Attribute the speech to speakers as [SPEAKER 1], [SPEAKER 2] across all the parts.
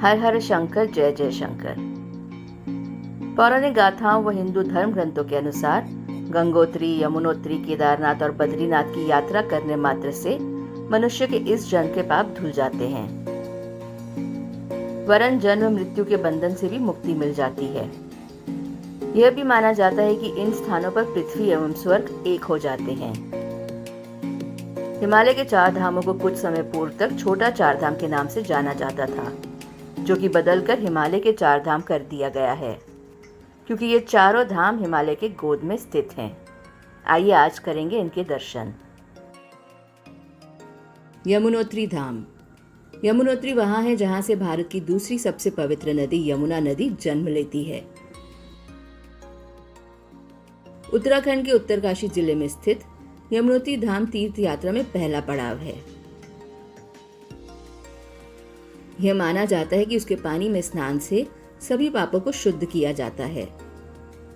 [SPEAKER 1] हर हर शंकर जय जय शंकर। पौराणिक गाथाओं व हिंदू धर्म ग्रंथों के अनुसार गंगोत्री, यमुनोत्री, केदारनाथ और बद्रीनाथ की यात्रा करने मात्र से मनुष्य के इस जन्म के पाप धुल जाते हैं, वरन जन्म मृत्यु के बंधन से भी मुक्ति मिल जाती है। यह भी माना जाता है कि इन स्थानों पर पृथ्वी एवं स्वर्ग एक हो जाते हैं। हिमालय के 4 धामों को कुछ समय पूर्व तक छोटा 4 धाम के नाम से जाना जाता था, जो कि बदलकर हिमालय के 4 धाम कर दिया गया है, क्योंकि ये चारों धाम हिमालय के गोद में स्थित हैं। आइए आज करेंगे इनके दर्शन। यमुनोत्री धाम। यमुनोत्री वहां है जहां से भारत की दूसरी सबसे पवित्र नदी यमुना नदी जन्म लेती है। उत्तराखंड के उत्तरकाशी जिले में स्थित यमुनोत्री धाम तीर्थ यात्रा में पहला पड़ाव है। यह माना जाता है कि उसके पानी में स्नान से सभी पापों को शुद्ध किया जाता है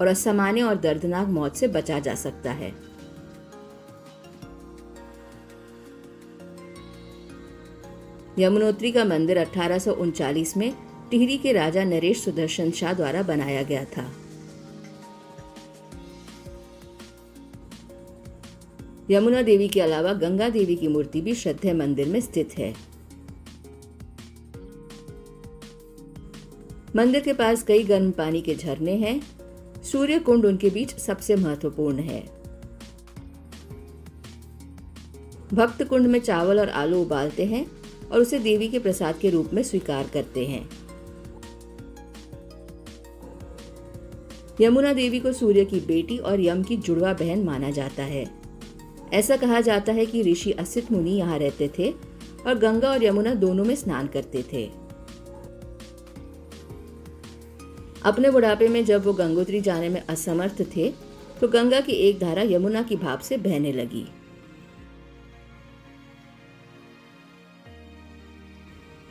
[SPEAKER 1] और असामान्य और दर्दनाक मौत से बचा जा सकता है। यमुनोत्री का मंदिर 1839 में टिहरी के राजा नरेश सुदर्शन शाह द्वारा बनाया गया था। यमुना देवी के अलावा गंगा देवी की मूर्ति भी श्रद्धेय मंदिर में स्थित है। मंदिर के पास कई गर्म पानी के झरने हैं। सूर्य कुंड उनके बीच सबसे महत्वपूर्ण है। भक्त कुंड में चावल और आलू उबालते हैं और उसे देवी के प्रसाद के रूप में स्वीकार करते हैं। यमुना देवी को सूर्य की बेटी और यम की जुड़वा बहन माना जाता है। ऐसा कहा जाता है कि ऋषि असित मुनि यहाँ रहते थे और गंगा और यमुना दोनों में स्नान करते थे। अपने बुढ़ापे में जब वो गंगोत्री जाने में असमर्थ थे तो गंगा की एक धारा यमुना की भाप से बहने लगी।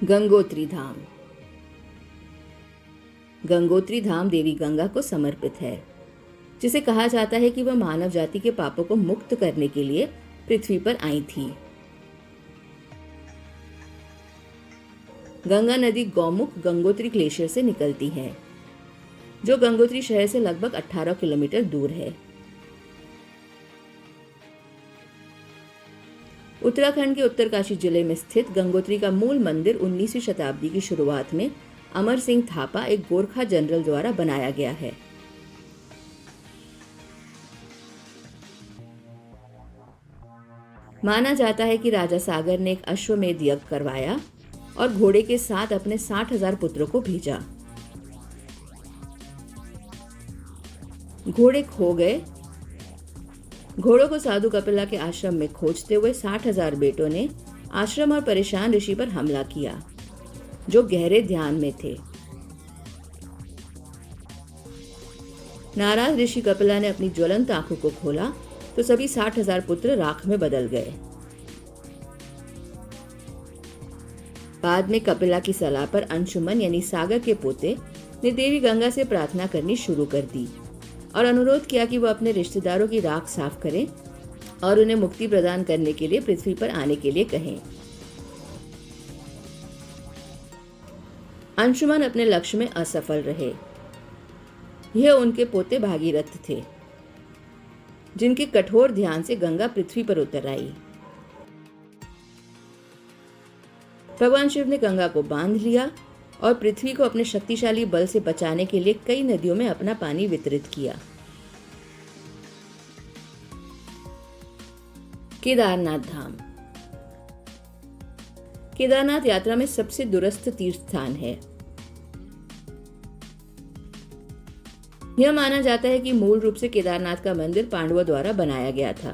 [SPEAKER 1] गंगोत्री धाम। गंगोत्री धाम देवी गंगा को समर्पित है, जिसे कहा जाता है कि वह मानव जाति के पापों को मुक्त करने के लिए पृथ्वी पर आई थी। गंगा नदी गौमुख गंगोत्री ग्लेशियर से निकलती है, जो गंगोत्री शहर से लगभग 18 किलोमीटर दूर है। उत्तराखंड के उत्तरकाशी जिले में स्थित गंगोत्री का मूल मंदिर 19वीं शताब्दी की शुरुआत में अमर सिंह थापा, एक गोरखा जनरल द्वारा बनाया गया है। माना जाता है कि राजा सागर ने एक अश्वमेध यज्ञ करवाया और घोड़े के साथ अपने 60,000 पुत्रों को भेजा। घोड़े खो गए। घोड़ों को साधु कपिला के आश्रम में खोजते हुए 60,000 बेटों ने आश्रम और परेशान ऋषि पर हमला किया, जो गहरे ध्यान में थे। नाराज ऋषि कपिला ने अपनी ज्वलंत आंखों को खोला तो सभी 60,000 पुत्र राख में बदल गए। बाद में कपिला की सलाह पर अंशुमन यानी सागर के पोते ने देवी गंगा से प्रार्थना करनी शुरू कर दी और अनुरोध किया कि वह अपने रिश्तेदारों की राख साफ करें और उन्हें मुक्ति प्रदान करने के लिए पृथ्वी पर आने के लिए कहें। अंशुमन अपने लक्ष्य में असफल रहे। यह उनके पोते भागीरथ थे, जिनके कठोर ध्यान से गंगा पृथ्वी पर उतर आई। भगवान शिव ने गंगा को बांध लिया और पृथ्वी को अपने शक्तिशाली बल से बचाने के लिए कई नदियों में अपना पानी वितरित किया। केदारनाथ धाम। केदारनाथ यात्रा में सबसे दूरस्थ तीर्थ स्थान है। यह माना जाता है कि मूल रूप से केदारनाथ का मंदिर पांडवों द्वारा बनाया गया था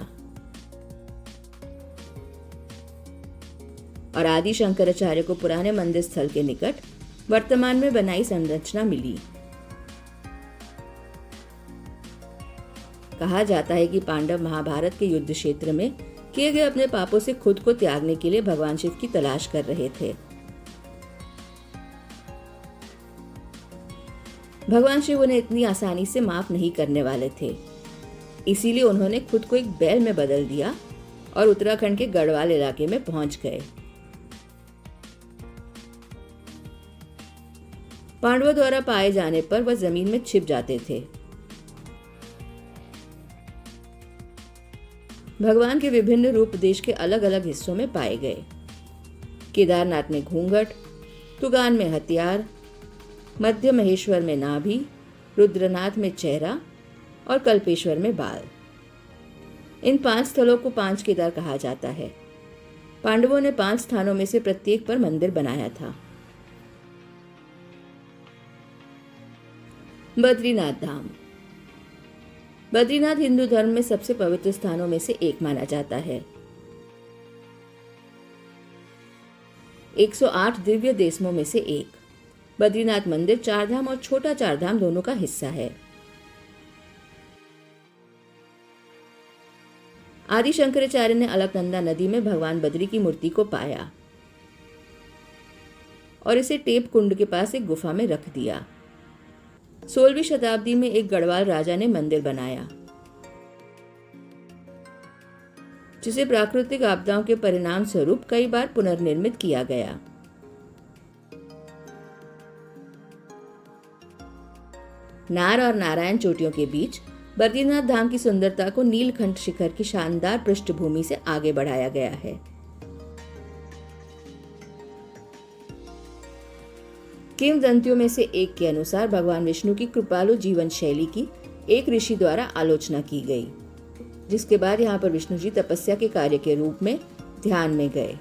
[SPEAKER 1] और आदि शंकराचार्य को पुराने मंदिर स्थल के निकट वर्तमान में बनाई संरचना मिली। कहा जाता है कि पांडव महाभारत के युद्ध क्षेत्र में किए गए अपने पापों से खुद को त्यागने के लिए भगवान शिव की तलाश कर रहे थे। भगवान शिव उन्हें इतनी आसानी से माफ नहीं करने वाले थे, इसीलिए उन्होंने खुद को एक बैल में बदल दिया और उत्तराखंड के गढ़वाल इलाके में पहुंच गए। पांडवों द्वारा पाए जाने पर वह जमीन में छिप जाते थे। भगवान के विभिन्न रूप देश के अलग अलग हिस्सों में पाए गए। केदारनाथ में घूंघट, तुगान में हथियार, मध्य महेश्वर में नाभि, रुद्रनाथ में चेहरा और कल्पेश्वर में बाल। इन 5 स्थलों को 5 केदार कहा जाता है। पांडवों ने 5 स्थानों में से प्रत्येक पर मंदिर बनाया था। बद्रीनाथ धाम। बद्रीनाथ हिंदू धर्म में सबसे पवित्र स्थानों में से एक माना जाता है। 108 दिव्य देशों में से एक। बद्रीनाथ मंदिर 4 धाम और छोटा 4 धाम दोनों का हिस्सा है। आदि शंकराचार्य ने अलकनंदा नदी में भगवान बद्री की मूर्ति को पाया और इसे टेप कुंड के पास एक गुफा में रख दिया। 16वीं शताब्दी में एक गढ़वाल राजा ने मंदिर बनाया, जिसे प्राकृतिक आपदाओं के परिणाम स्वरूप कई बार पुनर्निर्मित किया गया। नार और नारायण चोटियों के बीच बद्रीनाथ धाम की सुंदरता को नीलकंठ शिखर की शानदार पृष्ठभूमि से आगे बढ़ाया गया है। किंवदंतियों में से एक के अनुसार भगवान विष्णु की कृपालु जीवन शैली की एक ऋषि द्वारा आलोचना की गई, जिसके बाद यहाँ पर विष्णु जी तपस्या के कार्य के रूप में ध्यान में गए।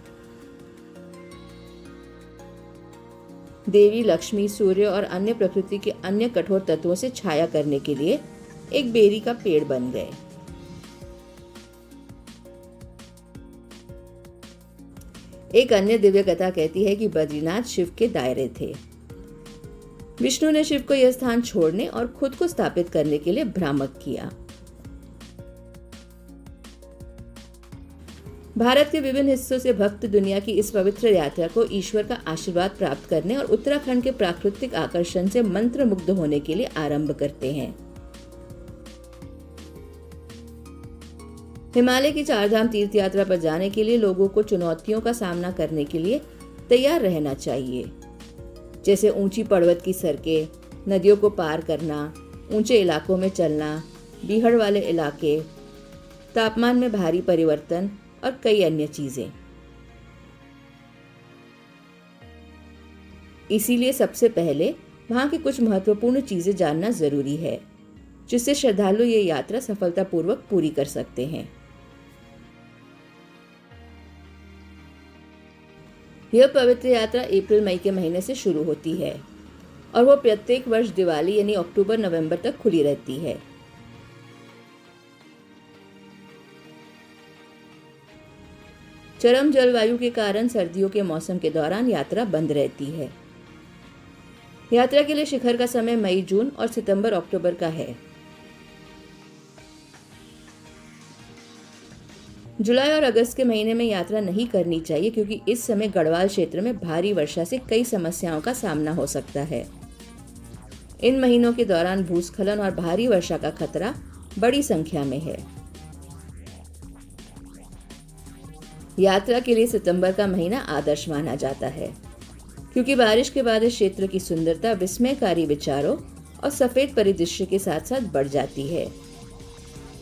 [SPEAKER 1] देवी लक्ष्मी, सूर्य और अन्य प्रकृति के अन्य कठोर तत्वों से छाया करने के लिए एक बेरी का पेड़ बन गए। एक अन्य दिव्य कथा कहती है कि बद्रीनाथ शिव के दायरे थे। विष्णु ने शिव को यह स्थान छोड़ने और खुद को स्थापित करने के लिए भ्रामक किया। भारत के विभिन्न हिस्सों से भक्त दुनिया की इस पवित्र यात्रा को ईश्वर का आशीर्वाद प्राप्त करने और उत्तराखंड के प्राकृतिक आकर्षण से मंत्रमुग्ध होने के लिए आरंभ करते हैं। हिमालय की 4 धाम तीर्थ यात्रा पर जाने के लिए लोगों को चुनौतियों का सामना करने के लिए तैयार रहना चाहिए, जैसे ऊंची पर्वत की सड़कें, नदियों को पार करना, ऊंचे इलाकों में चलना, बीहड़ वाले इलाके, तापमान में भारी परिवर्तन और कई अन्य चीजें। इसीलिए सबसे पहले वहां की कुछ महत्वपूर्ण चीजें जानना जरूरी है, जिससे श्रद्धालु ये यात्रा सफलतापूर्वक पूरी कर सकते हैं। यह पवित्र यात्रा अप्रैल मई के महीने से शुरू होती है और वो प्रत्येक वर्ष दिवाली यानी अक्टूबर नवंबर तक खुली रहती है। चरम जलवायु के कारण सर्दियों के मौसम के दौरान यात्रा बंद रहती है। यात्रा के लिए शिखर का समय मई, जून और सितंबर, अक्टूबर का है। जुलाई और अगस्त के महीने में यात्रा नहीं करनी चाहिए, क्योंकि इस समय गढ़वाल क्षेत्र में भारी वर्षा से कई समस्याओं का सामना हो सकता है। इन महीनों के दौरान भूस्खलन और भारी वर्षा का खतरा बड़ी संख्या में है। यात्रा के लिए सितंबर का महीना आदर्श माना जाता है, क्योंकि बारिश के बाद इस क्षेत्र की सुंदरता विस्मयकारी विचारों और सफेद परिदृश्य के साथ साथ बढ़ जाती है।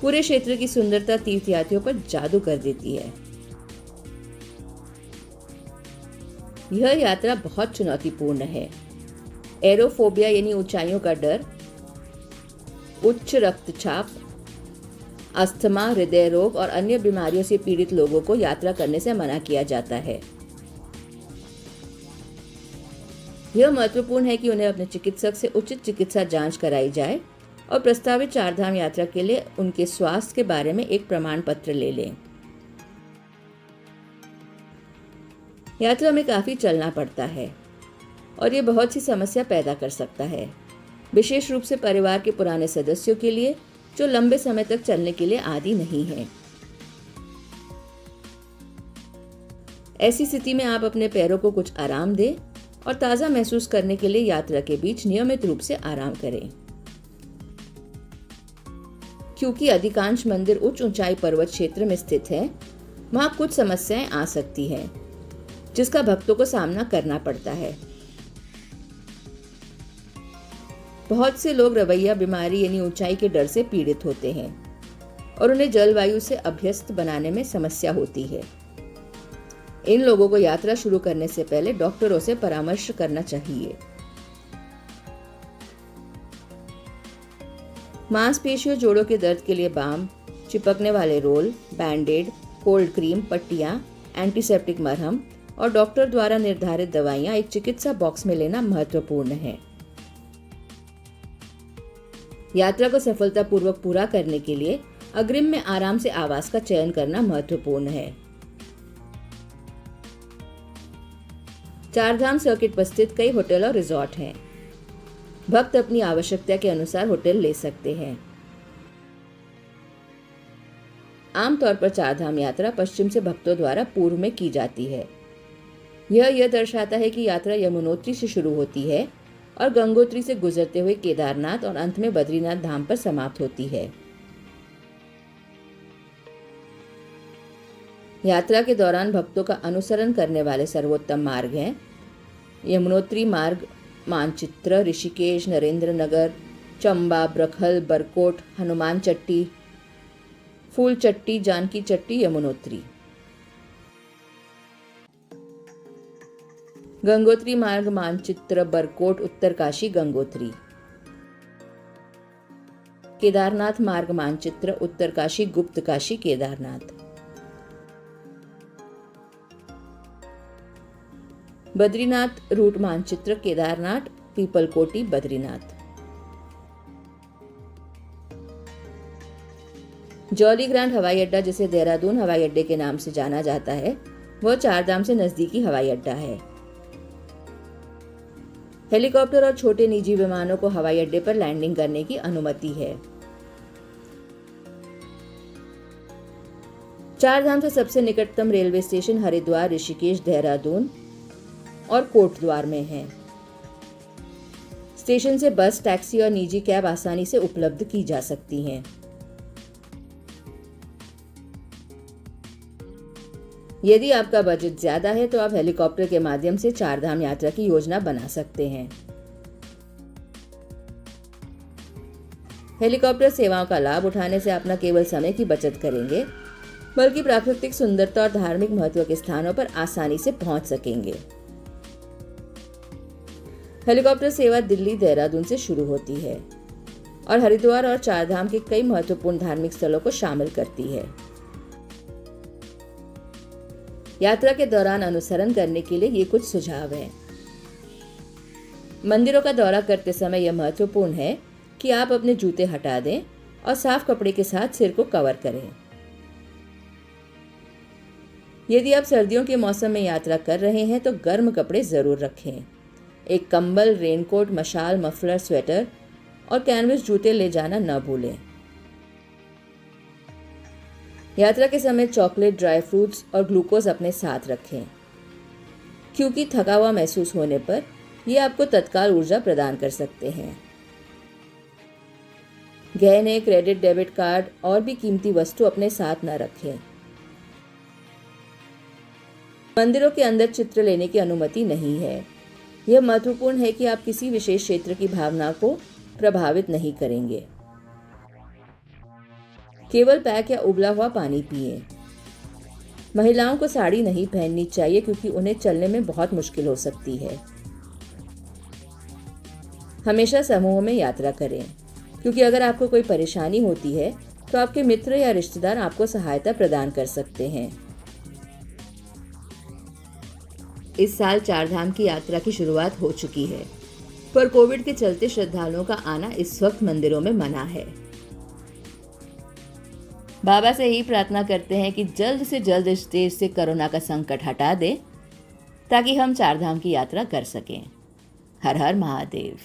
[SPEAKER 1] पूरे क्षेत्र की सुंदरता तीर्थयात्रियों पर जादू कर देती है। यह यात्रा बहुत चुनौतीपूर्ण है। एरोफोबिया यानी ऊंचाइयों का डर, उच्च रक्तचाप, अस्थमा, हृदय रोग और अन्य बीमारियों से पीड़ित लोगों को यात्रा करने से मना किया जाता है। यह महत्वपूर्ण है कि उन्हें अपने चिकित्सक से उचित चिकित्सा जांच कराई जाए और प्रस्तावित 4 धाम यात्रा के लिए उनके स्वास्थ्य के बारे में एक प्रमाण पत्र ले लें। यात्रा में काफी चलना पड़ता है और ये बहुत सी समस्या पैदा कर सकता है, विशेष रूप से परिवार के पुराने सदस्यों के लिए जो लंबे समय तक चलने के लिए आदी नहीं है। ऐसी स्थिति में आप अपने पैरों को कुछ आराम दें और ताज़ा महसूस करने के लिए यात्रा के बीच नियमित रूप से आराम करें। क्योंकि अधिकांश मंदिर उच्च ऊंचाई पर्वत क्षेत्र में स्थित हैं, वहां कुछ समस्याएं आ सकती हैं, जिसका भक्तों को सामना करना पड़ता है। बहुत से लोग रवैया बीमारी यानी ऊंचाई के डर से पीड़ित होते हैं और उन्हें जलवायु से अभ्यस्त बनाने में समस्या होती है। इन लोगों को यात्रा शुरू करने से पहले डॉक्टरों से परामर्श करना चाहिए। मांसपेशियों जोड़ों के दर्द के लिए बाम, चिपकने वाले रोल, बैंडेड, कोल्ड क्रीम, पट्टियां, एंटीसेप्टिक मरहम और डॉक्टर द्वारा निर्धारित दवाइयां एक चिकित्सा बॉक्स में लेना महत्वपूर्ण है। यात्रा को सफलतापूर्वक पूरा करने के लिए अग्रिम में आराम से आवास का चयन करना महत्वपूर्ण है। चारधाम सर्किट पर स्थित कई होटल और रिजॉर्ट हैं। भक्त अपनी आवश्यकता के अनुसार होटल ले सकते हैं। आमतौर पर चारधाम यात्रा पश्चिम से भक्तों द्वारा पूर्व में की जाती है। यह दर्शाता है कि यात्रा यमुनोत्री से शुरू होती है और गंगोत्री से गुजरते हुए केदारनाथ और अंत में बद्रीनाथ धाम पर समाप्त होती है। यात्रा के दौरान भक्तों का अनुसरण करने वाले सर्वोत्तम मार्ग हैं यमुनोत्री मार्ग, मानचित्र, ऋषिकेश, नरेंद्र नगर, चंबा, ब्रखल, बरकोट, हनुमान चट्टी, फूल चट्टी, जानकी चट्टी, यमुनोत्री। गंगोत्री मार्ग, मानचित्र, बरकोट, उत्तरकाशी, गंगोत्री। केदारनाथ मार्ग, मानचित्र, उत्तरकाशी, गुप्तकाशी, केदारनाथ। बद्रीनाथ रूट मानचित्र, केदारनाथ, पीपलकोटी, बद्रीनाथ। जॉली ग्रांट हवाई अड्डा, जिसे देहरादून हवाई अड्डे के नाम से जाना जाता है, वह चारधाम से नजदीकी हवाई अड्डा है। हेलीकॉप्टर और छोटे निजी विमानों को हवाई अड्डे पर लैंडिंग करने की अनुमति है। चारधाम से सबसे निकटतम रेलवे स्टेशन हरिद्वार, ऋषिकेश, देहरादून और कोटद्वार में है। स्टेशन से बस, टैक्सी और निजी कैब आसानी से उपलब्ध की जा सकती हैं। यदि आपका बजट ज्यादा है तो आप हेलीकॉप्टर के माध्यम से चारधाम यात्रा की योजना बना सकते हैं। हेलीकॉप्टर सेवाओं का लाभ उठाने से आप न केवल समय की बचत करेंगे, बल्कि प्राकृतिक सुंदरता और धार्मिक महत्व के स्थानों पर आसानी से पहुंच सकेंगे। हेलीकॉप्टर सेवा दिल्ली, देहरादून से शुरू होती है और हरिद्वार और चारधाम के कई महत्वपूर्ण धार्मिक स्थलों को शामिल करती है। यात्रा के दौरान अनुसरण करने के लिए ये कुछ सुझाव हैं। मंदिरों का दौरा करते समय यह महत्वपूर्ण है कि आप अपने जूते हटा दें और साफ कपड़े के साथ सिर को कवर करें। यदि आप सर्दियों के मौसम में यात्रा कर रहे हैं तो गर्म कपड़े जरूर रखें। एक कंबल, रेनकोट, मशाल, मफलर, स्वेटर और कैनवस जूते ले जाना न भूलें। यात्रा के समय चॉकलेट, ड्राई फ्रूट्स और ग्लूकोज अपने साथ रखें, क्योंकि थका हुआ महसूस होने पर ये आपको तत्काल ऊर्जा प्रदान कर सकते हैं। गहने, क्रेडिट, डेबिट कार्ड और भी कीमती वस्तु अपने साथ न रखें। मंदिरों के अंदर चित्र लेने की अनुमति नहीं है। यह महत्वपूर्ण है कि आप किसी विशेष क्षेत्र की भावना को प्रभावित नहीं करेंगे। केवल पैक या उबला हुआ पानी पिएं। महिलाओं को साड़ी नहीं पहननी चाहिए क्योंकि उन्हें चलने में बहुत मुश्किल हो सकती है। हमेशा समूह में यात्रा करें, क्योंकि अगर आपको कोई परेशानी होती है तो आपके मित्र या रिश्तेदार आपको सहायता प्रदान कर सकते हैं। इस साल चारधाम की यात्रा की शुरुआत हो चुकी है, पर कोविड के चलते श्रद्धालुओं का आना इस वक्त मंदिरों में मना है। बाबा से यही प्रार्थना करते हैं कि जल्द से जल्द इस देश से कोरोना का संकट हटा दे, ताकि हम चारधाम की यात्रा कर सकें। हर हर महादेव।